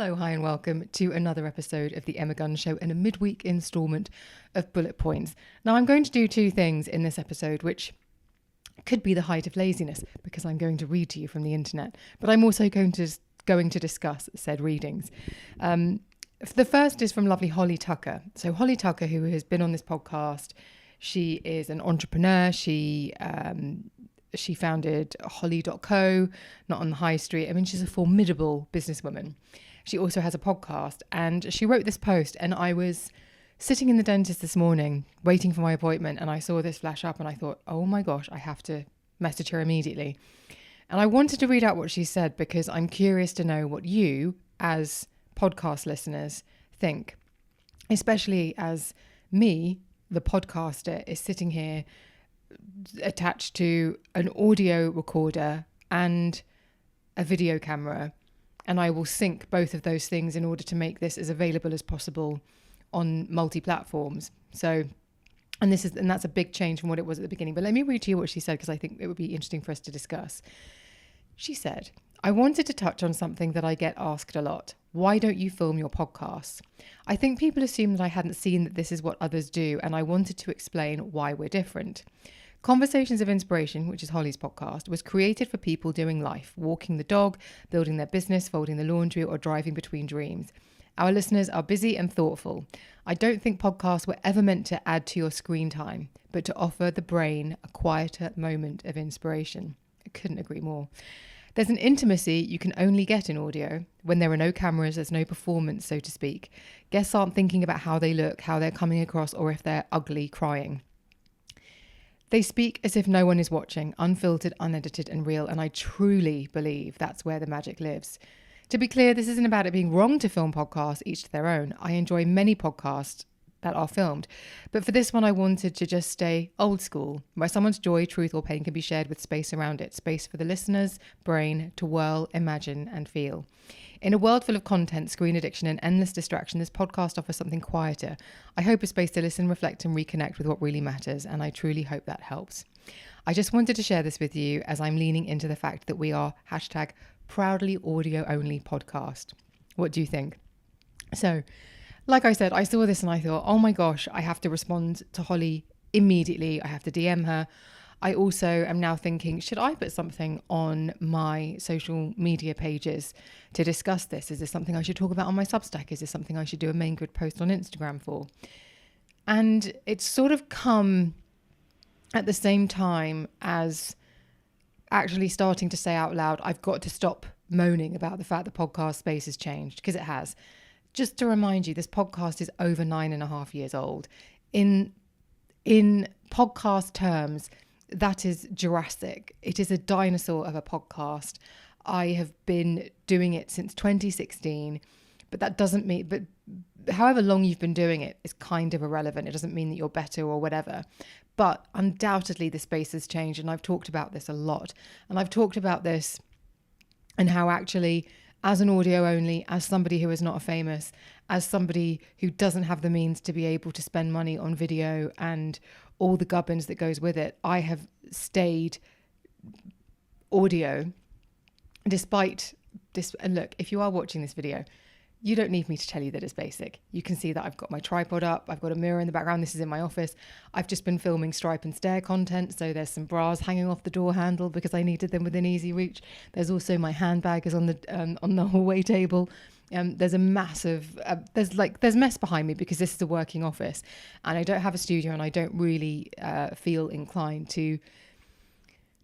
Hello, hi, and welcome to another episode of The Emma Gunn Show and a midweek instalment of Bullet Points. Now, I'm going to do two things in this episode, which could be the height of laziness because I'm going to read to you from the internet, but I'm also going to discuss said readings. The first is from lovely Holly Tucker. So Holly Tucker, who has been on this podcast, she is an entrepreneur. She founded Holly.co, not on the high street. I mean, she's a formidable businesswoman. She also has a podcast, and she wrote this post, and I was sitting in the dentist this morning waiting for my appointment, and I saw this flash up and I thought, oh my gosh, I have to message her immediately. And I wanted to read out what she said because I'm curious to know what you, as podcast listeners, think, especially as me, the podcaster, is sitting here attached to an audio recorder and a video camera, and I will sync both of those things in order to make this as available as possible on multi-platforms. So, and that's a big change from what it was at the beginning. But let me read to you what she said, because I think it would be interesting for us to discuss. She said, I wanted to touch on something that I get asked a lot. Why don't you film your podcasts? I think people assume that I hadn't seen that this is what others do, and I wanted to explain why we're different. Conversations of Inspiration, which is Holly's podcast, was created for people doing life, walking the dog, building their business, folding the laundry, or driving between dreams. Our listeners are busy and thoughtful. I don't think podcasts were ever meant to add to your screen time, but to offer the brain a quieter moment of inspiration. I couldn't agree more. There's an intimacy you can only get in audio. When there are no cameras, there's no performance, so to speak. Guests aren't thinking about how they look, how they're coming across, or if they're ugly crying. They speak as if no one is watching, unfiltered, unedited, and real, and I truly believe that's where the magic lives. To be clear, this isn't about it being wrong to film podcasts, each to their own. I enjoy many podcasts that are filmed, but for this one I wanted to just stay old school, where someone's joy, truth, or pain can be shared with space around it, space for the listener's brain to whirl, imagine, and feel. In a world full of content, screen addiction, and endless distraction, this podcast offers something quieter. I hope a space to listen, reflect, and reconnect with what really matters, and I truly hope that helps. I just wanted to share this with you as I'm leaning into the fact that we are #proudly audio only podcast. What do you think? So, like I said, I saw this and I thought, oh my gosh, I have to respond to Holly immediately. I have to DM her. I also am now thinking, should I put something on my social media pages to discuss this? Is this something I should talk about on my Substack? Is this something I should do a main grid post on Instagram for? And it's sort of come at the same time as actually starting to say out loud, I've got to stop moaning about the fact the podcast space has changed, because it has. Just to remind you, this podcast is over 9.5 years old. In podcast terms, that is Jurassic. It is a dinosaur of a podcast. I have been doing it since 2016, but that doesn't mean, but however long you've been doing it is kind of irrelevant. It doesn't mean that you're better or whatever. But undoubtedly the space has changed, and I've talked about this a lot. And I've talked about this and how actually, as an audio only, as somebody who is not famous, as somebody who doesn't have the means to be able to spend money on video and all the gubbins that goes with it, I have stayed audio despite this. And look, if you are watching this video, you don't need me to tell you that it's basic. You can see that I've got my tripod up. I've got a mirror in the background. This is in my office. I've just been filming Stripe and Stare content. So there's some bras hanging off the door handle because I needed them within easy reach. There's also my handbag is on the hallway table. There's a massive, there's mess behind me because this is a working office and I don't have a studio, and I don't really feel inclined to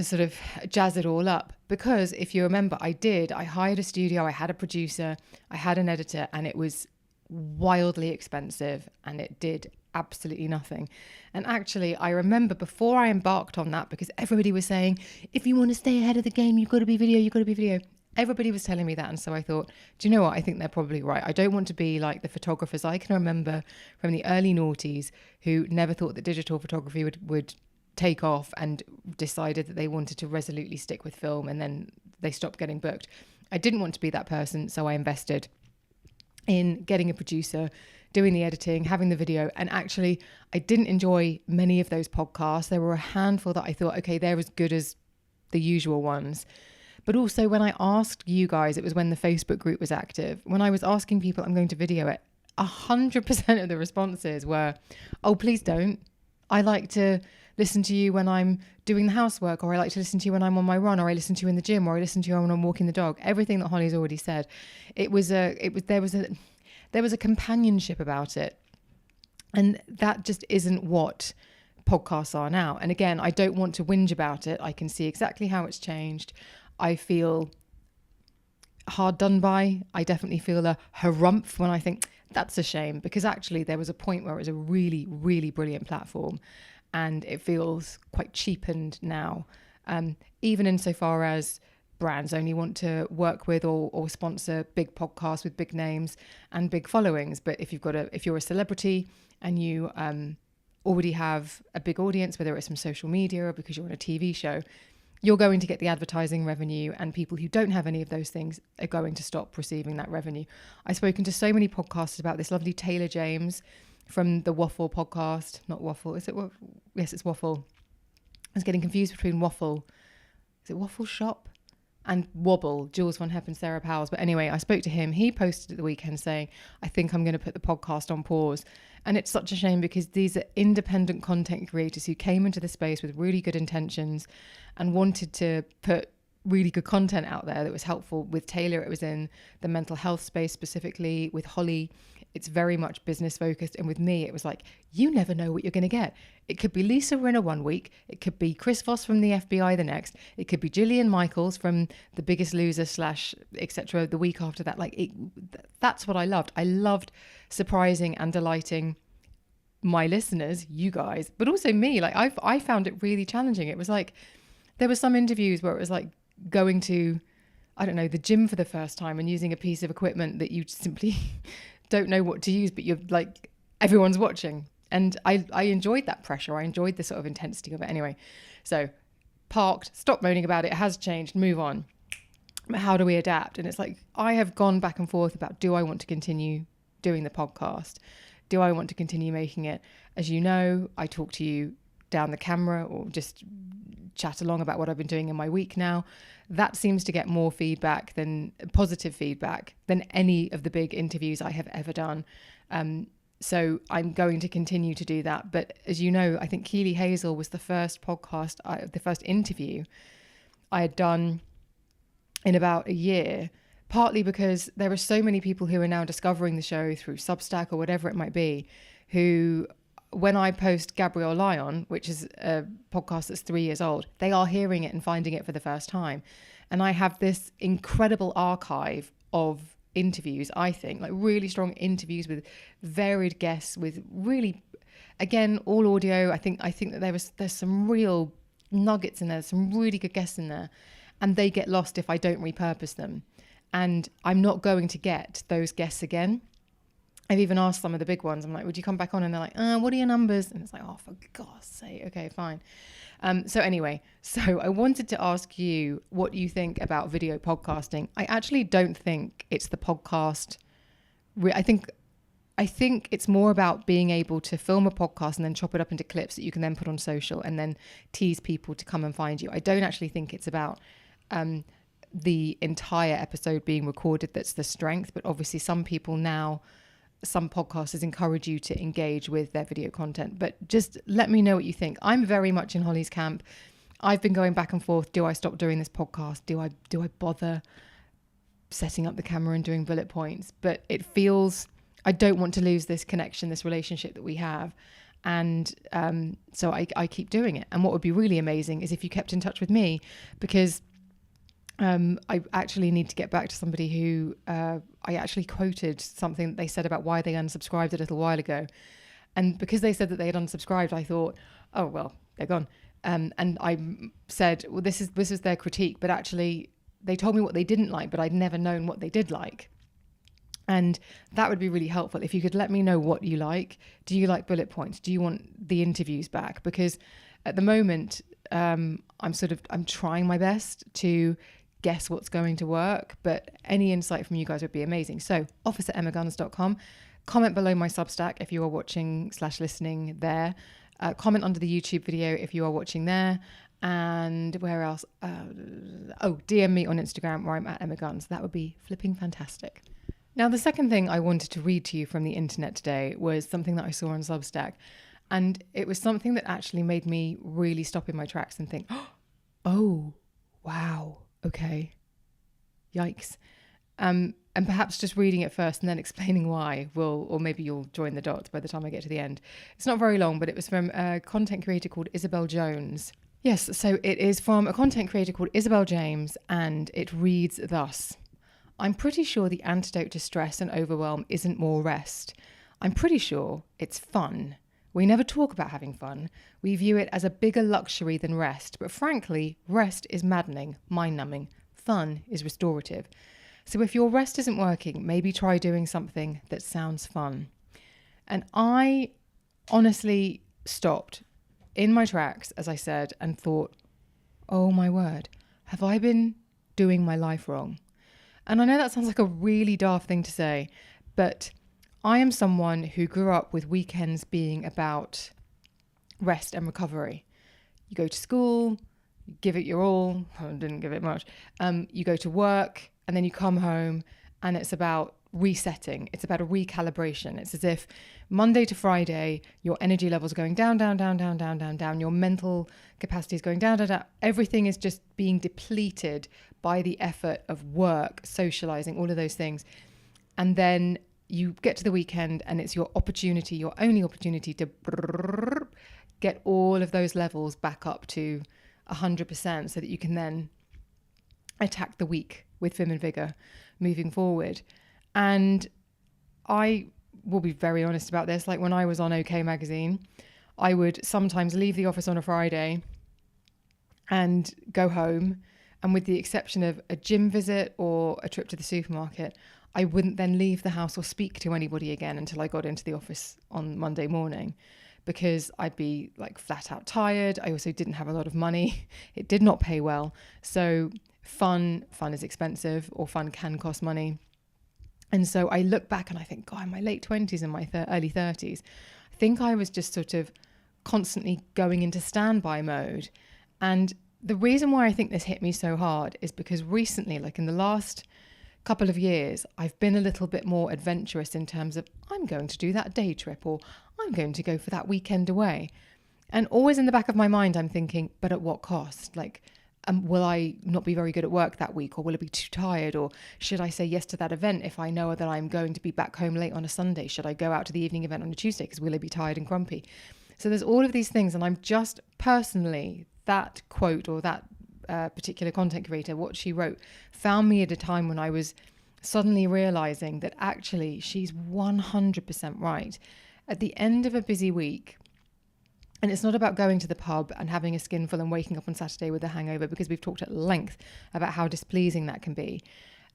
sort of jazz it all up, because if you remember, I hired a studio, I had a producer, I had an editor, and it was wildly expensive and it did absolutely nothing. And actually, I remember before I embarked on that, because everybody was saying, if you want to stay ahead of the game, you've got to be video. Everybody was telling me that. And so I thought, do you know what? I think they're probably right. I don't want to be like the photographers I can remember from the early noughties who never thought that digital photography would take off and decided that they wanted to resolutely stick with film, and then they stopped getting booked. I didn't want to be that person, so I invested in getting a producer, doing the editing, having the video. And actually, I didn't enjoy many of those podcasts. There were a handful that I thought, okay, they're as good as the usual ones. But also when I asked you guys, it was when the Facebook group was active. When I was asking people, I'm going to video it, 100% of the responses were, oh, please don't. I like to listen to you when I'm doing the housework, or I like to listen to you when I'm on my run, or I listen to you in the gym, or I listen to you when I'm walking the dog. Everything that Holly's already said. There was a companionship about it. And that just isn't what podcasts are now. And again, I don't want to whinge about it. I can see exactly how it's changed. I feel hard done by. I definitely feel a harumph when I think that's a shame, because actually there was a point where it was a really, really brilliant platform, and it feels quite cheapened now. Even insofar as brands only want to work with or sponsor big podcasts with big names and big followings. But if you're a celebrity and you already have a big audience, whether it's from social media or because you're on a TV show, you're going to get the advertising revenue, and people who don't have any of those things are going to stop receiving that revenue. I've spoken to so many podcasters about this. Lovely Taylor James from the Waffle podcast. Not Waffle, is it? Yes, it's Waffle. I was getting confused between Waffle. Is it Waffle Shop? And Wobble, Jules Von Hepp and Sarah Powers. But anyway, I spoke to him. He posted at the weekend saying, I think I'm going to put the podcast on pause. And it's such a shame, because these are independent content creators who came into the space with really good intentions and wanted to put really good content out there that was helpful. With Taylor, it was in the mental health space specifically. With Holly, it's very much business focused. And with me, it was like, you never know what you're going to get. It could be Lisa Rinna one week. It could be Chris Voss from the FBI the next. It could be Gillian Michaels from The Biggest Loser / etc. the week after that. That's what I loved. I loved surprising and delighting my listeners, you guys, but also me. I found it really challenging. It was like, there were some interviews where it was like going to, I don't know, the gym for the first time and using a piece of equipment that you simply don't know what to use, but you're like, everyone's watching. And I enjoyed that pressure. I enjoyed the sort of intensity of it. Anyway, so parked, stop moaning about it. It has changed, move on. How do we adapt? And it's like, I have gone back and forth about, do I want to continue doing the podcast? Do I want to continue making it? As you know, I talk to you down the camera or just chat along about what I've been doing in my week now. That seems to get more feedback than positive feedback than any of the big interviews I have ever done. So I'm going to continue to do that. But as you know, I think Keely Hazel was the first the first interview I had done in about a year, partly because there are so many people who are now discovering the show through Substack or whatever it might be, who, when I post Gabrielle Lyon, which is a podcast that's 3 years old, they are hearing it and finding it for the first time. And I have this incredible archive of interviews, I think, like really strong interviews with varied guests, with really, again, all audio. I think that there's some real nuggets in there, some really good guests in there, and they get lost if I don't repurpose them. And I'm not going to get those guests again. I've even asked some of the big ones, I'm like, would you come back on? And they're like, what are your numbers? And it's like, oh, for God's sake. Okay, fine. So anyway, I wanted to ask you what you think about video podcasting. I actually don't think it's the podcast. I think it's more about being able to film a podcast and then chop it up into clips that you can then put on social and then tease people to come and find you. I don't actually think it's about the entire episode being recorded that's the strength, but obviously some podcasters encourage you to engage with their video content. But just let me know what you think. I'm very much in Holly's camp. I've been going back and forth. Do I stop doing this podcast? Do I bother setting up the camera and doing bullet points? But it feels, I don't want to lose this connection, this relationship that we have. And so I keep doing it. And what would be really amazing is if you kept in touch with me, because I actually need to get back to somebody who I actually quoted something that they said about why they unsubscribed a little while ago. And because they said that they had unsubscribed, I thought, oh, well, they're gone. And I said, well, this is their critique. But actually, they told me what they didn't like, but I'd never known what they did like. And that would be really helpful if you could let me know what you like. Do you like bullet points? Do you want the interviews back? Because at the moment, I'm trying my best to guess what's going to work, but any insight from you guys would be amazing. So office@emmaguns.com. Comment below my Substack if you are watching / listening there. Comment under the YouTube video if you are watching there. And where else? DM me on Instagram where I'm at Emma Guns. That would be flipping fantastic. Now, the second thing I wanted to read to you from the internet today was something that I saw on Substack. And it was something that actually made me really stop in my tracks and think, oh, wow, okay, yikes. And perhaps just reading it first and then explaining why or maybe you'll join the dots by the time I get to the end. It's not very long, but it was from a content creator called Isabel Jones. Yes, so it is from a content creator called Isabel James, and it reads thus. I'm pretty sure the antidote to stress and overwhelm isn't more rest. I'm pretty sure it's fun. We never talk about having fun. We view it as a bigger luxury than rest. But frankly, rest is maddening, mind-numbing. Fun is restorative. So if your rest isn't working, maybe try doing something that sounds fun. And I honestly stopped in my tracks, as I said, and thought, oh my word, have I been doing my life wrong? And I know that sounds like a really daft thing to say, but I am someone who grew up with weekends being about rest and recovery. You go to school, you give it your all. I didn't give it much. You go to work and then you come home and it's about resetting. It's about a recalibration. It's as if Monday to Friday, your energy levels are going down, down, down, down, down, down, down. Your mental capacity is going down, down, down. Everything is just being depleted by the effort of work, socializing, all of those things. And then you get to the weekend and it's your opportunity, your only opportunity to get all of those levels back up to 100% so that you can then attack the week with vim and vigor moving forward. And I will be very honest about this. Like when I was on OK Magazine, I would sometimes leave the office on a Friday and go home. And with the exception of a gym visit or a trip to the supermarket, I wouldn't then leave the house or speak to anybody again until I got into the office on Monday morning, because I'd be like flat out tired. I also didn't have a lot of money. It did not pay well. So fun is expensive, or fun can cost money. And so I look back and I think, God, in my late 20s and my early 30s, I think I was just sort of constantly going into standby mode. And the reason why I think this hit me so hard is because recently, like in the last couple of years, I've been a little bit more adventurous in terms of I'm going to do that day trip, or I'm going to go for that weekend away. And always in the back of my mind, I'm thinking, but at what cost? Like, will I not be very good at work that week, or will I be too tired? Or should I say yes to that event if I know that I'm going to be back home late on a Sunday? Should I go out to the evening event on a Tuesday because will I be tired and grumpy? So there's all of these things. And I'm just personally, that quote or that particular content creator, what she wrote, found me at a time when I was suddenly realizing that actually she's 100% right. At the end of a busy week, and it's not about going to the pub and having a skinful and waking up on Saturday with a hangover, because we've talked at length about how displeasing that can be.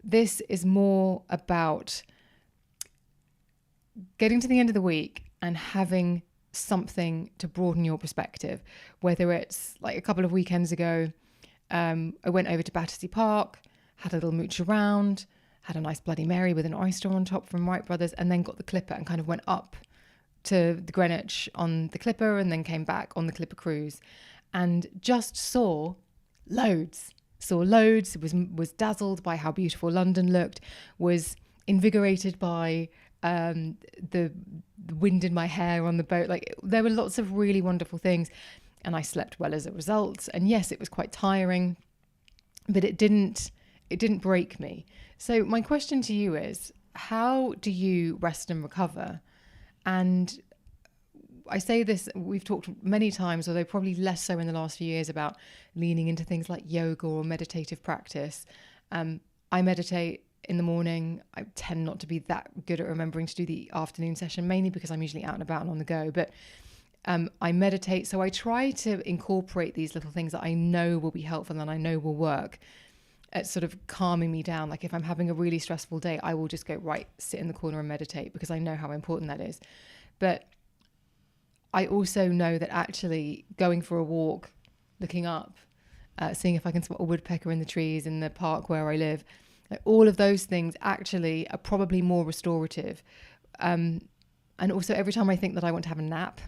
This is more about getting to the end of the week and having something to broaden your perspective. Whether it's like a couple of weekends ago, I went over to Battersea Park, had a little mooch around, had a nice Bloody Mary with an oyster on top from Wright Brothers, and then got the Clipper and kind of went up to the Greenwich on the Clipper and then came back on the Clipper cruise and just saw loads, was dazzled by how beautiful London looked, was invigorated by the wind in my hair on the boat. Like there were lots of really wonderful things, and I slept well as a result. And yes, it was quite tiring, but it didn't break me. So my question to you is, how do you rest and recover? And I say this, we've talked many times, although probably less so in the last few years, about leaning into things like yoga or meditative practice. I meditate in the morning. I tend not to be that good at remembering to do the afternoon session, mainly because I'm usually out and about and on the go. But I meditate. So I try to incorporate these little things that I know will be helpful and I know will work at sort of calming me down. Like if I'm having a really stressful day, I will just go, right, sit in the corner and meditate, because I know how important that is. But I also know that actually going for a walk, looking up, seeing if I can spot a woodpecker in the trees in the park where I live, like all of those things actually are probably more restorative. And also every time I think that I want to have a nap,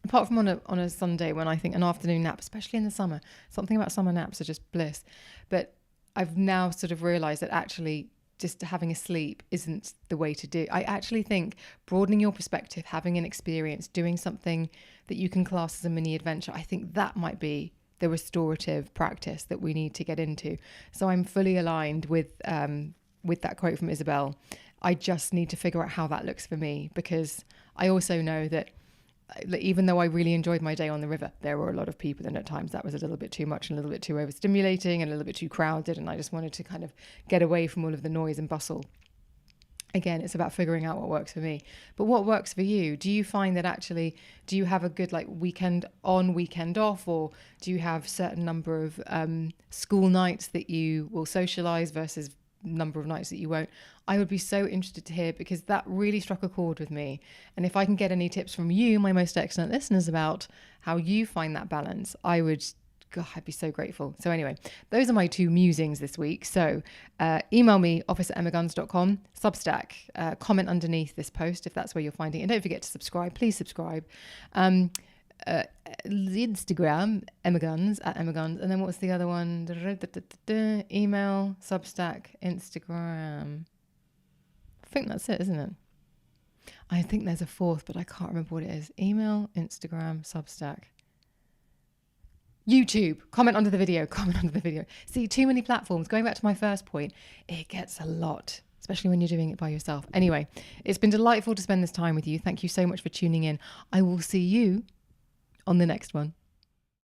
apart from on a Sunday when I think an afternoon nap, especially in the summer, something about summer naps are just bliss. But I've now sort of realised that actually just having a sleep isn't the way to do. I actually think broadening your perspective, having an experience, doing something that you can class as a mini adventure, I think that might be the restorative practice that we need to get into. So I'm fully aligned with that quote from Isabel. I just need to figure out how that looks for me, because I also know that even though I really enjoyed my day on the river, there were a lot of people, and at times that was a little bit too much and a little bit too overstimulating and a little bit too crowded, and I just wanted to kind of get away from all of the noise and bustle. Again, it's about figuring out what works for me. But what works for you? Do you find that actually, do you have a good like weekend on, weekend off, or do you have certain number of school nights that you will socialise versus number of nights that you won't? I would be so interested to hear, because that really struck a chord with me. And if I can get any tips from you, my most excellent listeners, about how you find that balance, I'd be so grateful. So anyway, those are my 2 musings this week. So email me, office@emmaguns.com, Substack, comment underneath this post if that's where you're finding it. And don't forget to subscribe. Please subscribe. Instagram, Emmaguns, @Emmaguns. And then what's the other one? Email, Substack, Instagram. I think that's it, isn't it? I think there's a 4th, but I can't remember what it is. Email, Instagram, Substack. YouTube, comment under the video. See, too many platforms. Going back to my first point, it gets a lot, especially when you're doing it by yourself. Anyway, it's been delightful to spend this time with you. Thank you so much for tuning in. I will see you on the next one.